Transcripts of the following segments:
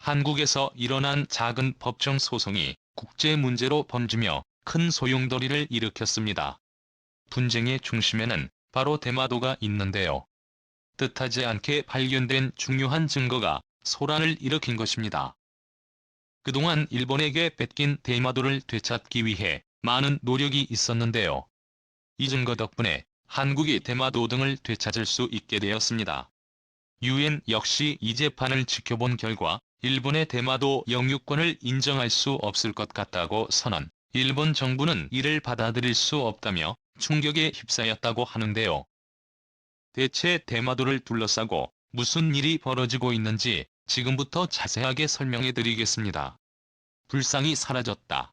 한국에서 일어난 작은 법정 소송이 국제 문제로 번지며 큰 소용돌이를 일으켰습니다. 분쟁의 중심에는 바로 대마도가 있는데요. 뜻하지 않게 발견된 중요한 증거가 소란을 일으킨 것입니다. 그동안 일본에게 뺏긴 대마도를 되찾기 위해 많은 노력이 있었는데요. 이 증거 덕분에 한국이 대마도 등을 되찾을 수 있게 되었습니다. 유엔 역시 이 재판을 지켜본 결과 일본의 대마도 영유권을 인정할 수 없을 것 같다고 선언, 일본 정부는 이를 받아들일 수 없다며 충격에 휩싸였다고 하는데요. 대체 대마도를 둘러싸고 무슨 일이 벌어지고 있는지 지금부터 자세하게 설명해 드리겠습니다. 불상이 사라졌다.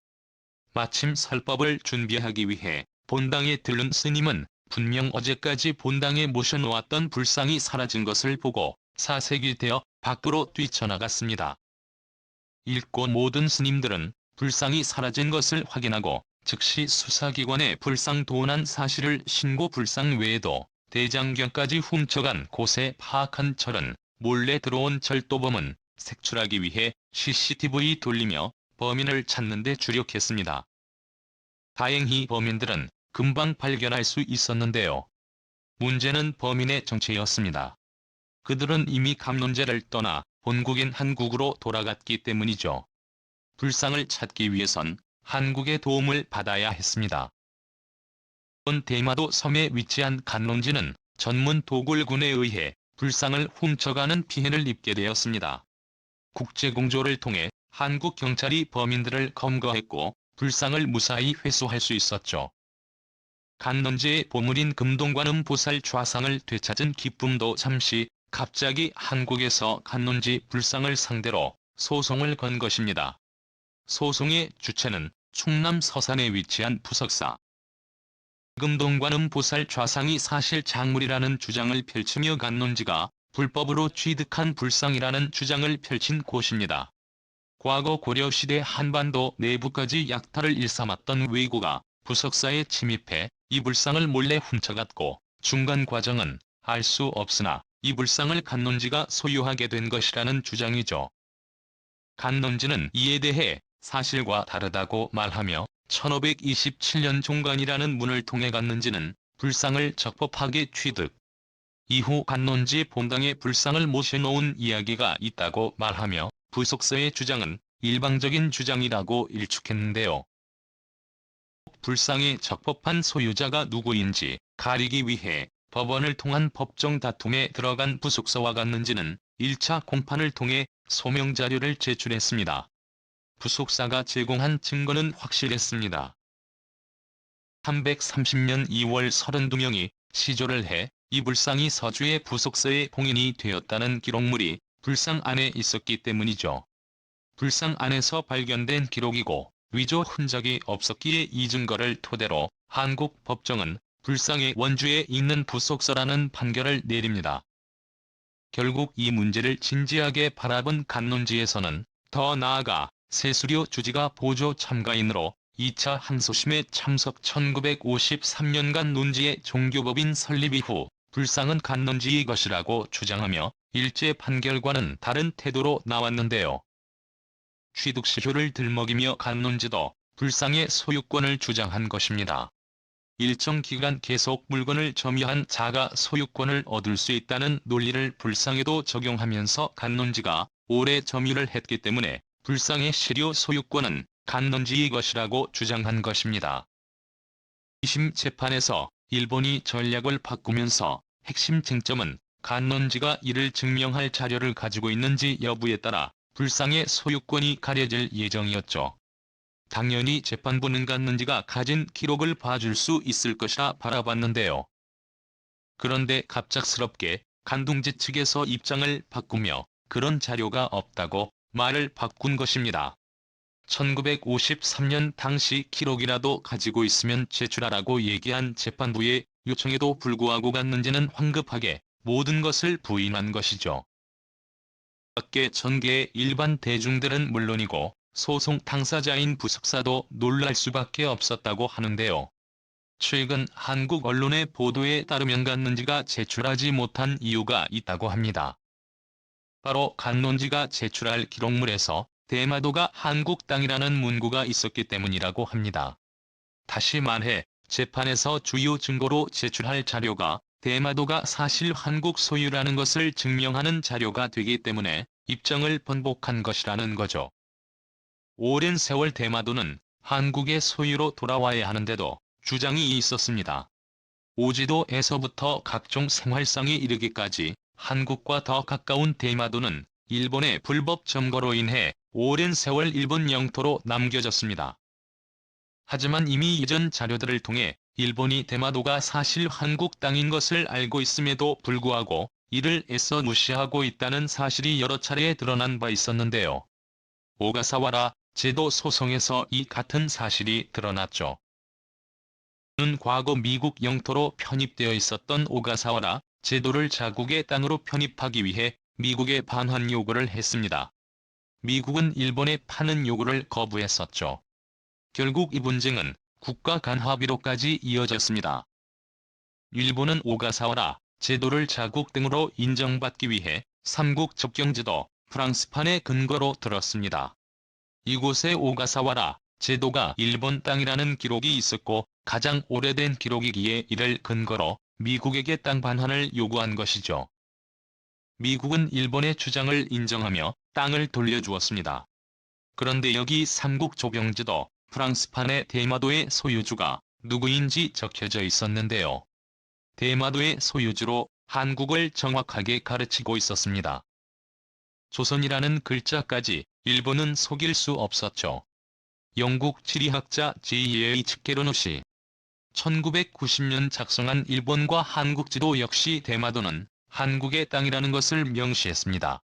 마침 설법을 준비하기 위해 본당에 들른 스님은 분명 어제까지 본당에 모셔놓았던 불상이 사라진 것을 보고 사색이 되어 밖으로 뛰쳐나갔습니다. 읽고 모든 스님들은 불상이 사라진 것을 확인하고 즉시 수사기관에 불상 도난 사실을 신고 불상 외에도 대장경까지 훔쳐간 곳에 파악한 철은 몰래 들어온 절도범은 색출하기 위해 CCTV 돌리며 범인을 찾는 데 주력했습니다. 다행히 범인들은 금방 발견할 수 있었는데요. 문제는 범인의 정체였습니다. 그들은 이미 감론제를 떠나 본국인 한국으로 돌아갔기 때문이죠. 불상을 찾기 위해선 한국의 도움을 받아야 했습니다. 대마도 섬에 위치한 간론지는 전문 도굴군에 의해 불상을 훔쳐가는 피해를 입게 되었습니다. 국제공조를 통해 한국 경찰이 범인들을 검거했고 불상을 무사히 회수할 수 있었죠. 간론지의 보물인 금동관음 보살 좌상을 되찾은 기쁨도 잠시 갑자기 한국에서 간론지 불상을 상대로 소송을 건 것입니다. 소송의 주체는 충남 서산에 위치한 부석사. 금동관음 보살 좌상이 사실 작물이라는 주장을 펼치며 간론지가 불법으로 취득한 불상이라는 주장을 펼친 곳입니다. 과거 고려시대 한반도 내부까지 약탈을 일삼았던 왜구가 부석사에 침입해 이 불상을 몰래 훔쳐갔고 중간 과정은 알 수 없으나 이 불상을 간론지가 소유하게 된 것이라는 주장이죠. 간론지는 이에 대해 사실과 다르다고 말하며 1527년 종간이라는 문을 통해 간론지는 불상을 적법하게 취득. 이후 간론지 본당에 불상을 모셔놓은 이야기가 있다고 말하며 부석사의 주장은 일방적인 주장이라고 일축했는데요. 불상의 적법한 소유자가 누구인지 가리기 위해 법원을 통한 법정 다툼에 들어간 부속사와 간론지는 1차 공판을 통해 소명자료를 제출했습니다. 부속사가 제공한 증거는 확실했습니다. 330년 2월 32명이 시조를 해 이 불상이 서주의 부속사의 봉인이 되었다는 기록물이 불상 안에 있었기 때문이죠. 불상 안에서 발견된 기록이고 위조 흔적이 없었기에 이 증거를 토대로 한국 법정은 불상의 원주에 있는 부속사라는 판결을 내립니다. 결국 이 문제를 진지하게 바라본 간론지에서는 더 나아가 세수료 주지가 보조 참가인으로 2차 항소심에 참석 1953년간 논지의 종교법인 설립 이후 불상은 간론지의 것이라고 주장하며 일제 판결과는 다른 태도로 나왔는데요. 취득시효를 들먹이며 간론지도 불상의 소유권을 주장한 것입니다. 일정 기간 계속 물건을 점유한 자가 소유권을 얻을 수 있다는 논리를 불상에도 적용하면서 간론지가 오래 점유를 했기 때문에 불상의 실효 소유권은 간론지의 것이라고 주장한 것입니다. 2심 재판에서 일본이 전략을 바꾸면서 핵심 쟁점은 간론지가 이를 증명할 자료를 가지고 있는지 여부에 따라 불상의 소유권이 가려질 예정이었죠. 당연히 재판부는 간론지가 가진 기록을 봐줄 수 있을 것이라 바라봤는데요. 그런데 갑작스럽게 간둥지 측에서 입장을 바꾸며 그런 자료가 없다고 말을 바꾼 것입니다. 1953년 당시 기록이라도 가지고 있으면 제출하라고 얘기한 재판부의 요청에도 불구하고 간론지는 황급하게 모든 것을 부인한 것이죠. 밖에 전개의 일반 대중들은 물론이고 소송 당사자인 부석사도 놀랄 수밖에 없었다고 하는데요. 최근 한국 언론의 보도에 따르면 간론지가 제출하지 못한 이유가 있다고 합니다. 바로 간론지가 제출할 기록물에서 대마도가 한국 땅이라는 문구가 있었기 때문이라고 합니다. 다시 말해 재판에서 주요 증거로 제출할 자료가 대마도가 사실 한국 소유라는 것을 증명하는 자료가 되기 때문에 입장을 번복한 것이라는 거죠. 오랜 세월 대마도는 한국의 소유로 돌아와야 하는데도 주장이 있었습니다. 오지도에서부터 각종 생활상에 이르기까지 한국과 더 가까운 대마도는 일본의 불법 점거로 인해 오랜 세월 일본 영토로 남겨졌습니다. 하지만 이미 이전 자료들을 통해 일본이 대마도가 사실 한국 땅인 것을 알고 있음에도 불구하고 이를 애써 무시하고 있다는 사실이 여러 차례 드러난 바 있었는데요. 오가사와라 제도 소송에서 이 같은 사실이 드러났죠. 는 과거 미국 영토로 편입되어 있었던 오가사와라 제도를 자국의 땅으로 편입하기 위해 미국에 반환 요구를 했습니다. 미국은 일본에 파는 요구를 거부했었죠. 결국 이 분쟁은 국가 간 합의로까지 이어졌습니다. 일본은 오가사와라 제도를 자국 등으로 인정받기 위해 삼국 접경지도 프랑스판의 근거로 들었습니다. 이곳에 오가사와라 제도가 일본 땅이라는 기록이 있었고 가장 오래된 기록이기에 이를 근거로 미국에게 땅 반환을 요구한 것이죠. 미국은 일본의 주장을 인정하며 땅을 돌려주었습니다. 그런데 여기 삼국 조경지도 프랑스판의 대마도의 소유주가 누구인지 적혀져 있었는데요. 대마도의 소유주로 한국을 정확하게 가르치고 있었습니다. 조선이라는 글자까지 일본은 속일 수 없었죠. 영국 지리학자 J.A.H. 게르노시 1990년 작성한 일본과 한국 지도 역시 대마도는 한국의 땅이라는 것을 명시했습니다.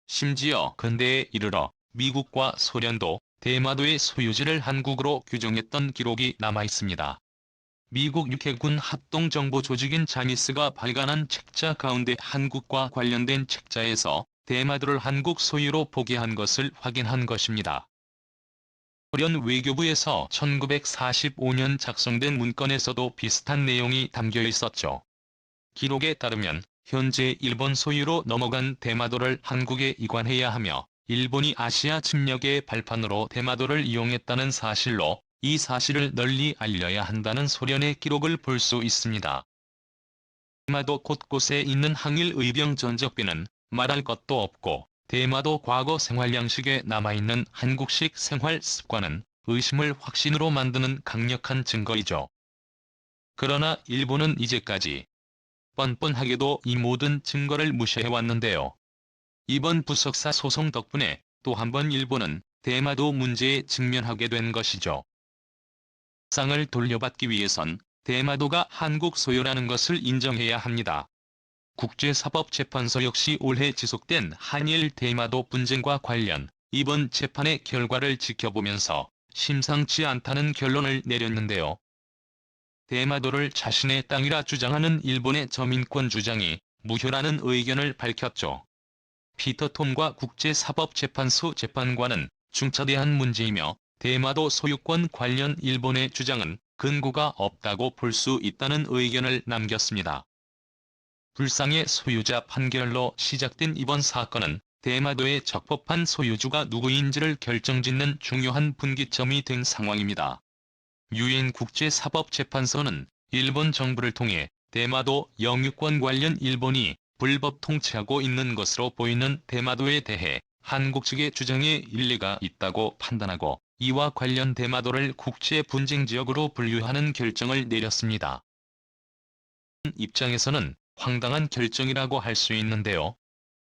심지어 근대에 이르러 미국과 소련도 대마도의 소유지를 한국으로 규정했던 기록이 남아있습니다. 미국 육해군 합동정보조직인 자니스가 발간한 책자 가운데 한국과 관련된 책자에서 대마도를 한국 소유로 보게한 것을 확인한 것입니다. 소련 외교부에서 1945년 작성된 문건에서도 비슷한 내용이 담겨 있었죠. 기록에 따르면 현재 일본 소유로 넘어간 대마도를 한국에 이관해야 하며 일본이 아시아 침략의 발판으로 대마도를 이용했다는 사실로 이 사실을 널리 알려야 한다는 소련의 기록을 볼 수 있습니다. 대마도 곳곳에 있는 항일 의병 전적비는 말할 것도 없고 대마도 과거 생활 양식에 남아있는 한국식 생활 습관은 의심을 확신으로 만드는 강력한 증거이죠. 그러나 일본은 이제까지 뻔뻔하게도 이 모든 증거를 무시해왔는데요. 이번 부석사 소송 덕분에 또 한 번 일본은 대마도 문제에 직면하게 된 것이죠. 땅을 돌려받기 위해선 대마도가 한국 소유라는 것을 인정해야 합니다. 국제사법재판소 역시 올해 지속된 한일 대마도 분쟁과 관련 이번 재판의 결과를 지켜보면서 심상치 않다는 결론을 내렸는데요. 대마도를 자신의 땅이라 주장하는 일본의 저민권 주장이 무효라는 의견을 밝혔죠. 피터 톰과 국제사법재판소 재판관은 중차대한 문제이며 대마도 소유권 관련 일본의 주장은 근거가 없다고 볼 수 있다는 의견을 남겼습니다. 불상의 소유자 판결로 시작된 이번 사건은 대마도의 적법한 소유주가 누구인지를 결정짓는 중요한 분기점이 된 상황입니다. 유엔 국제사법재판소는 일본 정부를 통해 대마도 영유권 관련 일본이 불법 통치하고 있는 것으로 보이는 대마도에 대해 한국 측의 주장에 일리가 있다고 판단하고 이와 관련 대마도를 국제분쟁지역으로 분류하는 결정을 내렸습니다. 입장에서는 황당한 결정이라고 할 수 있는데요.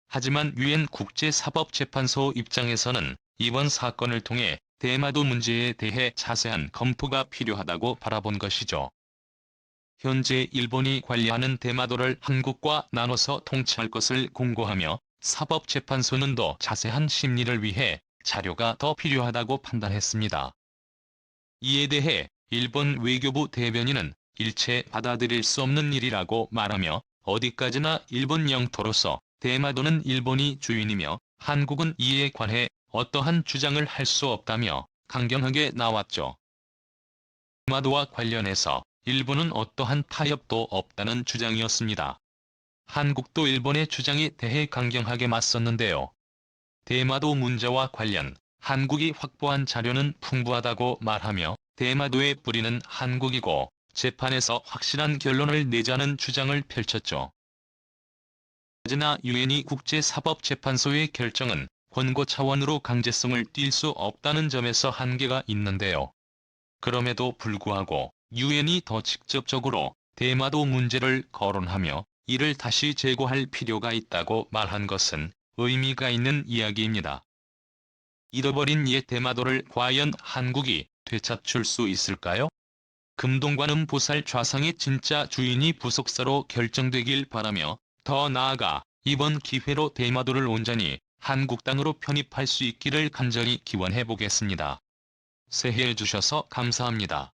하지만 유엔 국제사법재판소 입장에서는 이번 사건을 통해 대마도 문제에 대해 자세한 검토가 필요하다고 바라본 것이죠. 현재 일본이 관리하는 대마도를 한국과 나눠서 통치할 것을 공고하며 사법재판소는 더 자세한 심리를 위해 자료가 더 필요하다고 판단했습니다. 이에 대해 일본 외교부 대변인은 일체 받아들일 수 없는 일이라고 말하며 어디까지나 일본 영토로서 대마도는 일본이 주인이며 한국은 이에 관해 어떠한 주장을 할 수 없다며 강경하게 나왔죠. 대마도와 관련해서 일본은 어떠한 타협도 없다는 주장이었습니다. 한국도 일본의 주장에 대해 강경하게 맞섰는데요. 대마도 문제와 관련 한국이 확보한 자료는 풍부하다고 말하며 대마도의 뿌리는 한국이고 재판에서 확실한 결론을 내자는 주장을 펼쳤죠. 그러나 유엔이 국제사법재판소의 결정은 권고 차원으로 강제성을 띨 수 없다는 점에서 한계가 있는데요. 그럼에도 불구하고 유엔이 더 직접적으로 대마도 문제를 거론하며 이를 다시 재고할 필요가 있다고 말한 것은 의미가 있는 이야기입니다. 잃어버린 옛 대마도를 과연 한국이 되찾을 수 있을까요? 금동관음 보살 좌상의 진짜 주인이 부속사로 결정되길 바라며 더 나아가 이번 기회로 대마도를 온전히 한국 땅으로 편입할 수 있기를 간절히 기원해 보겠습니다. 새해해 주셔서 감사합니다.